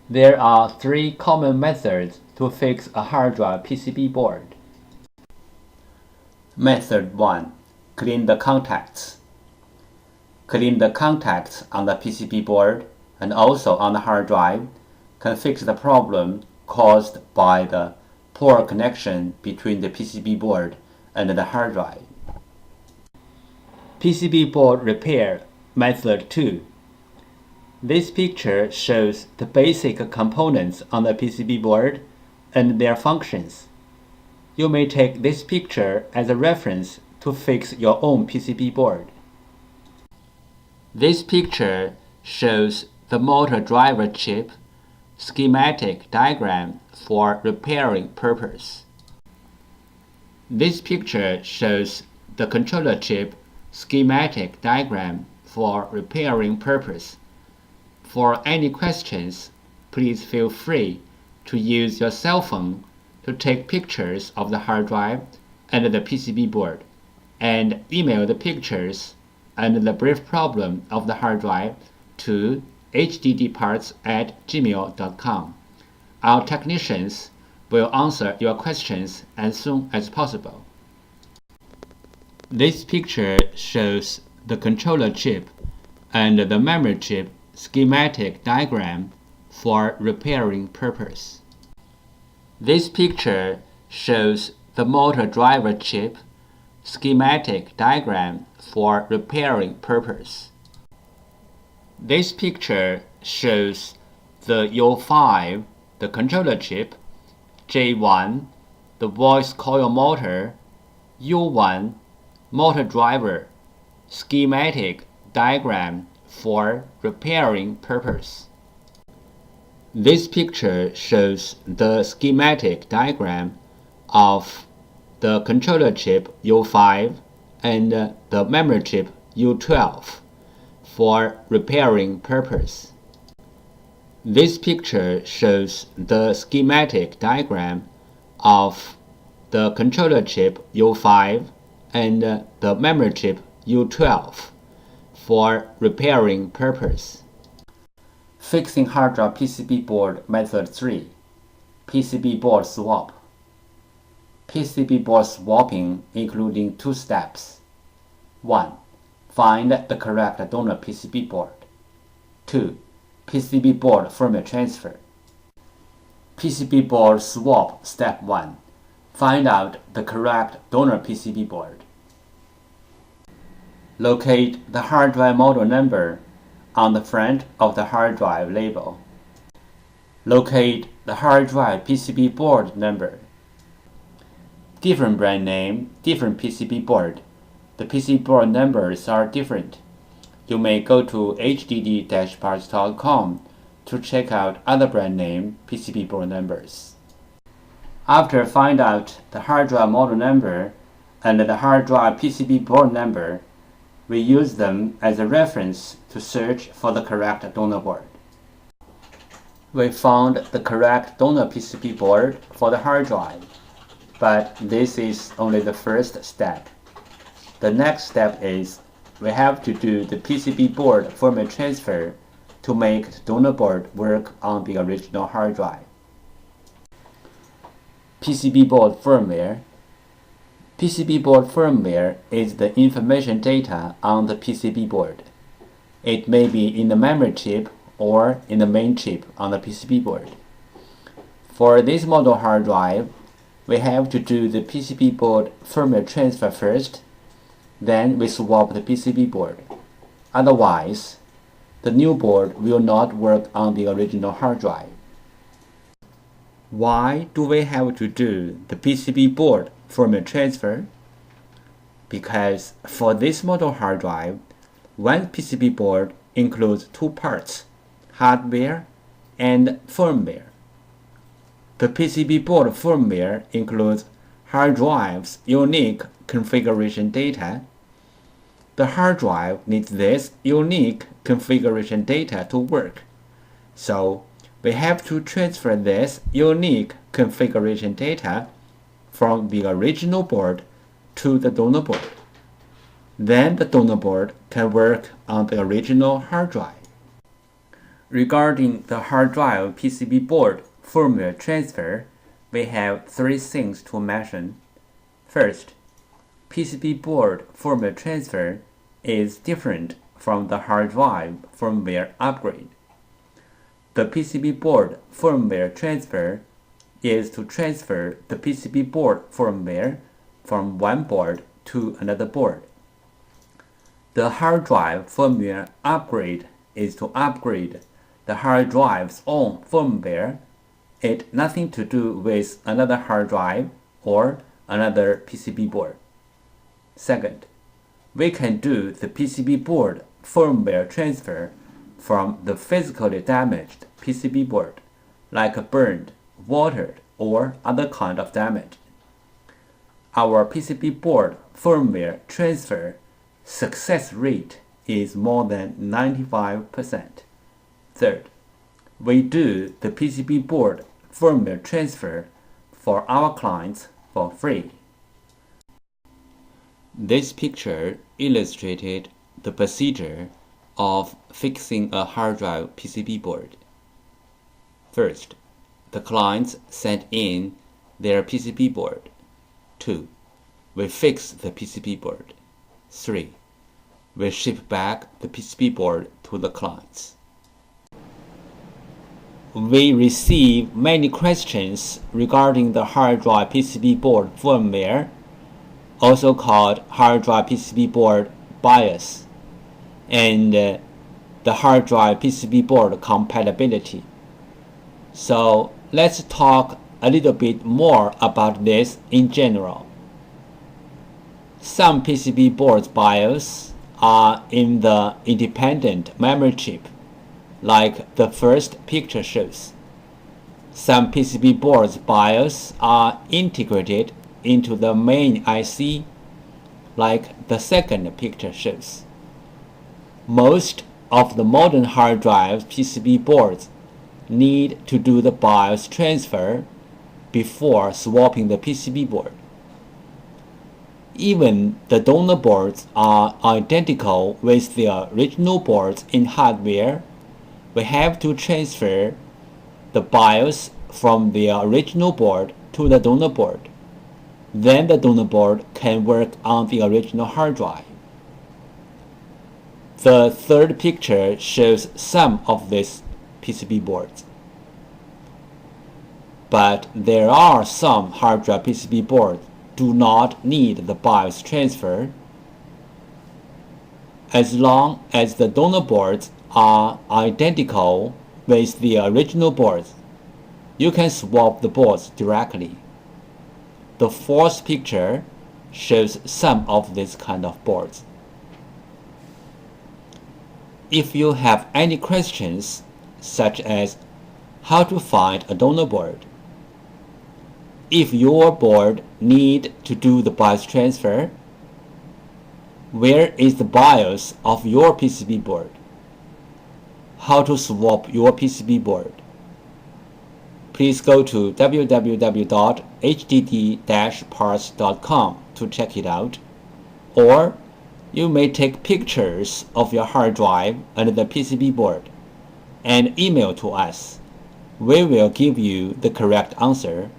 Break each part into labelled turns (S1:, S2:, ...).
S1: There are three common methods to fix a hard drive PCB board. Method 1. Clean the contacts. Clean the contacts on the PCB board and also on the hard drive can fix the problem caused by the poor connection between the PCB board and the hard drive. PCB board repair method 2. This picture shows the basic components on the PCB board and their functions. You may take this picture as a reference to fix your own PCB board. This picture shows the motor driver chip schematic diagram for repairing purpose. This picture shows the controller chip schematic diagram for repairing purpose. For any questions, please feel free to use your cell phone to take pictures of the hard drive and the PCB board, and email the pictures and the brief problem of the hard drive to hddparts@gmail.com. Our technicians will answer your questions as soon as possible. This picture shows the controller chip and the memory chip schematic diagram for repairing purpose. This picture shows the motor driver chip schematic diagram for repairing purpose. This picture shows the U5, the controller chip, J1, the voice coil motor, U1, motor driver, schematic diagram for repairing purpose. This picture shows the schematic diagram of the controller chip U5 and the memory chip U12 for repairing purpose. This picture shows the schematic diagram of the controller chip U5 and the memory chip U12 for repairing purpose. Fixing hard drive PCB board method 3. PCB board swap. PCB board swapping including two steps. 1. Find the correct donor PCB board. 2. PCB board firmware transfer. PCB board swap step 1. Find out the correct donor PCB board. Locate the hard drive model number on the front of the hard drive label. Locate the hard drive PCB board number. Different brand name, different PCB board. The PCB board numbers are different. You may go to hdd-parts.com to check out other brand name PCB board numbers. After find out the hard drive model number and the hard drive PCB board number, we use them as a reference to search for the correct donor board. We found the correct donor PCB board for the hard drive, but this is only the first step. The next step is we have to do the PCB board firmware transfer to make the donor board work on the original hard drive. PCB board firmware. PCB board firmware is the information data on the PCB board. It may be in the memory chip or in the main chip on the PCB board. For this model hard drive, we have to do the PCB board firmware transfer first, then we swap the PCB board. Otherwise, the new board will not work on the original hard drive. Why do we have to do the PCB board firmware transfer? Because for this model hard drive, one PCB board includes two parts, hardware and firmware. The PCB board firmware includes hard drive's unique configuration data. The hard drive needs this unique configuration data to work, so we have to transfer this unique configuration data from the original board to the donor board. Then the donor board can work on the original hard drive. Regarding the hard drive PCB board firmware transfer, we have three things to mention. First, PCB board firmware transfer is different from the hard drive firmware upgrade. The PCB board firmware transfer is to transfer the PCB board firmware from one board to another board. The hard drive firmware upgrade is to upgrade the hard drive's own firmware. It has nothing to do with another hard drive or another PCB board. Second, we can do the PCB board firmware transfer from the physically damaged PCB board, like burned, watered, or other kind of damage. Our PCB board firmware transfer success rate is more than 95%. Third, we do the PCB board firmware transfer for our clients for free. This picture illustrated the procedure of fixing a hard drive PCB board. First, the clients sent in their PCB board. 2. We fix the PCB board. 3. We ship back the PCB board to the clients. We receive many questions regarding the hard drive PCB board firmware, also called hard drive PCB board BIOS, and the hard drive PCB board compatibility. So let's talk a little bit more about this in general. Some PCB boards BIOS are in the independent memory chip, like the first picture shows. Some PCB boards BIOS are integrated into the main IC, like the second picture shows. Most of the modern hard drive PCB boards need to do the BIOS transfer before swapping the PCB board. Even the donor boards are identical with the original boards in hardware. We have to transfer the BIOS from the original board to the donor board. Then the donor board can work on the original hard drive. The third picture shows some of these PCB boards. But there are some hard drive PCB boards do not need the BIOS transfer. As long as the donor boards are identical with the original boards, you can swap the boards directly. The fourth picture shows some of these kind of boards. If you have any questions, such as how to find a donor board, if your board need to do the BIOS transfer, where is the BIOS of your PCB board, how to swap your PCB board, please go to www.hdd-parts.com to check it out, or you may take pictures of your hard drive and the PCB board and email to us. We will give you the correct answer.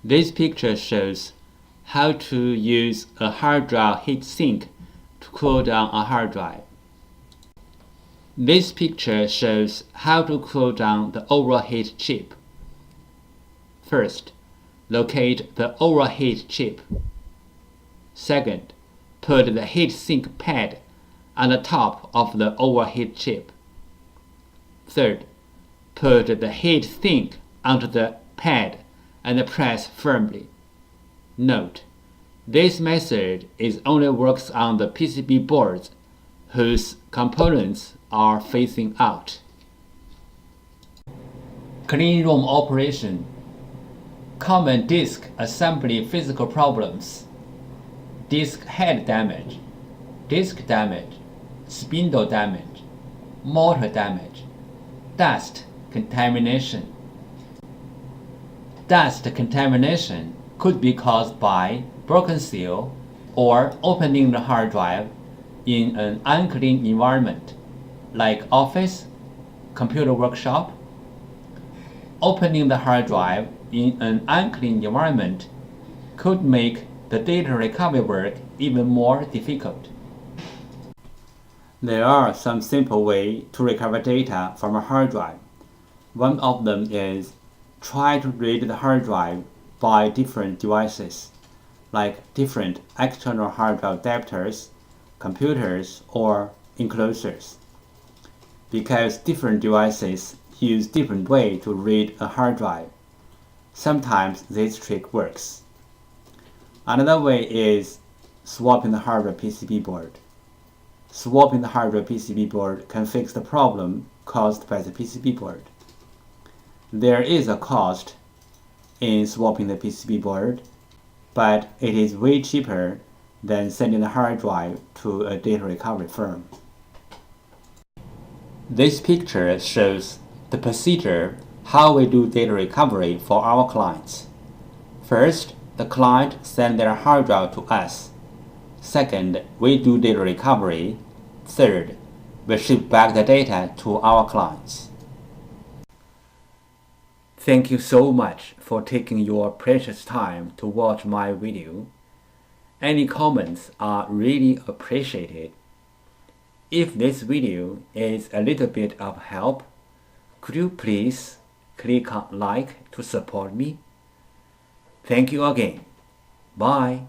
S1: This picture shows how to use a hard drive heatsink to cool down a hard drive. This picture shows how to cool down the overheat chip. First, locate the overheat chip. Second, put the heatsink pad on the top of the overheat chip. Third, put the heatsink onto the pad and press firmly. Note, this method only works on the PCB boards whose components are facing out. Clean room operation. Common disk assembly physical problems: disk head damage, disk damage, spindle damage, motor damage, dust contamination. Dust contamination could be caused by broken seal or opening the hard drive in an unclean environment like office, computer workshop. Opening the hard drive in an unclean environment could make the data recovery work even more difficult. There are some simple ways to recover data from a hard drive. One of them is try to read the hard drive by different devices, like different external hard drive adapters, computers, or enclosures. Because different devices use different ways to read a hard drive, sometimes this trick works. Another way is swapping the hard drive PCB board. Swapping the hard drive PCB board can fix the problem caused by the PCB board. There is a cost in swapping the PCB board, but it is way cheaper than sending the hard drive to a data recovery firm. This picture shows the procedure how we do data recovery for our clients. First, the client sends their hard drive to us. Second, we do data recovery. Third, we ship back the data to our clients. Thank you so much for taking your precious time to watch my video. Any comments are really appreciated. If this video is a little bit of help, could you please click on like to support me? Thank you again. Bye.